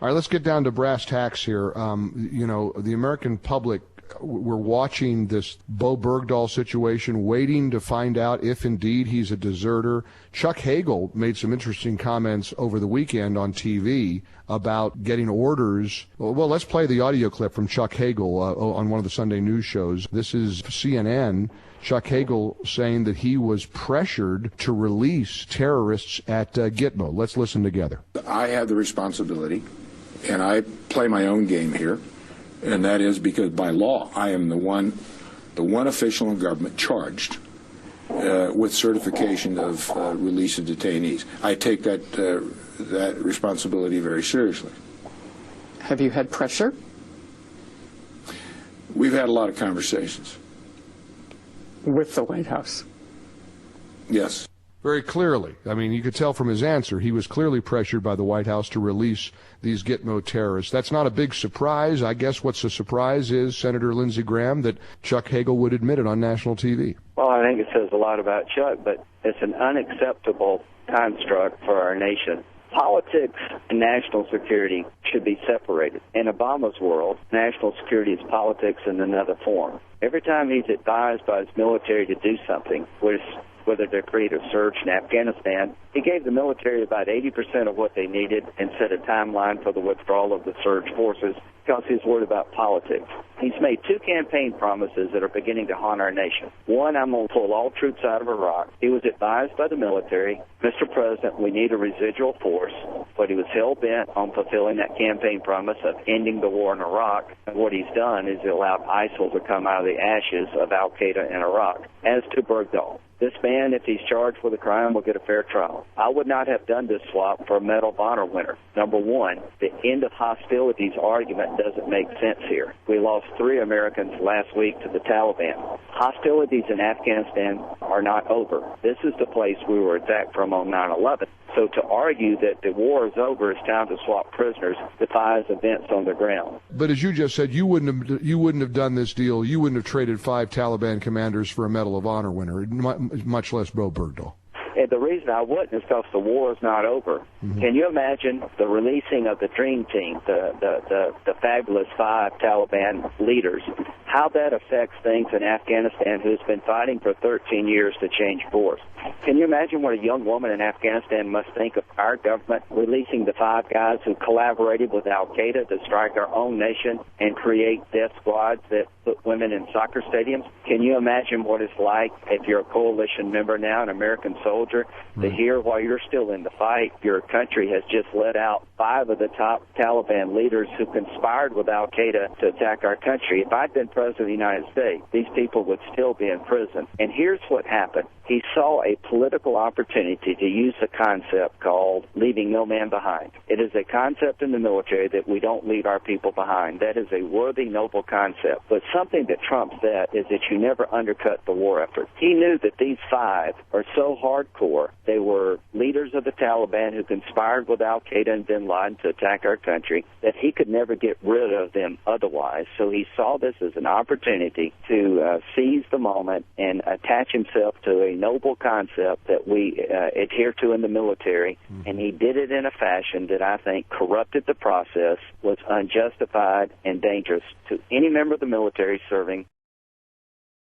All right, let's get down to brass tacks here. The American public, we're watching this Bowe Bergdahl situation, waiting to find out if indeed he's a deserter. Chuck Hagel made some interesting comments over the weekend on TV about getting orders. Well, let's play the audio clip from Chuck Hagel on one of the Sunday news shows. This is CNN. Chuck Hagel saying that he was pressured to release terrorists at Gitmo. Let's listen together. I have the responsibility, and I play my own game here. And that is because by law, I am the one official in government charged with certification of release of detainees. I take that responsibility very seriously. Have you had pressure? We've had a lot of conversations. With the White House? Yes. Very clearly. I mean, you could tell from his answer, he was clearly pressured by the White House to release these Gitmo terrorists. That's not a big surprise. I guess what's a surprise is Senator Lindsey Graham that Chuck Hagel would admit it on national TV. Well, I think it says a lot about Chuck, but it's an unacceptable construct for our nation. Politics and national security should be separated. In Obama's world, national security is politics in another form. Every time he's advised by his military to do something, whether to create a surge in Afghanistan, he gave the military about 80% of what they needed and set a timeline for the withdrawal of the surge forces because he's worried about politics. He's made two campaign promises that are beginning to haunt our nation. One, I'm going to pull all troops out of Iraq. He was advised by the military, Mr. President, we need a residual force, but he was hell-bent on fulfilling that campaign promise of ending the war in Iraq. And what he's done is he allowed ISIL to come out of the ashes of al-Qaeda in Iraq. As to Bergdahl, this man, if he's charged with a crime, will get a fair trial. I would not have done this swap for a Medal of Honor winner. Number one, the end of hostilities argument doesn't make sense here. We lost 3 Americans last week to the Taliban. Hostilities in Afghanistan are not over. This is the place we were attacked from on 9/11. So to argue that the war is over, it's time to swap prisoners, defies events on the ground. But as you just said, you wouldn't have done this deal. You wouldn't have traded 5 Taliban commanders for a Medal of Honor winner, much less Bowe Bergdahl. And the reason I wouldn't is because the war is not over. Mm-hmm. Can you imagine the releasing of the Dream Team, the fabulous 5 Taliban leaders, how that affects things in Afghanistan who's been fighting for 13 years to change course? Can you imagine what a young woman in Afghanistan must think of our government releasing the 5 guys who collaborated with al-Qaeda to strike our own nation and create death squads that put women in soccer stadiums? Can you imagine what it's like if you're a coalition member now, an American soldier, to hear while you're still in the fight, your country has just let out 5 of the top Taliban leaders who conspired with al-Qaeda to attack our country? If I'd been president of the United States, these people would still be in prison. And here's what happened. He saw a political opportunity to use a concept called leaving no man behind. It is a concept in the military that we don't leave our people behind. That is a worthy, noble concept. But something that trumps that is that you never undercut the war effort. He knew that these 5 are so hardcore. They were leaders of the Taliban who conspired with al-Qaeda and bin Laden to attack our country, that he could never get rid of them otherwise. So he saw this as an opportunity to seize the moment and attach himself to a noble concept that we adhere to in the military, and he did it in a fashion that I think corrupted the process, was unjustified and dangerous to any member of the military serving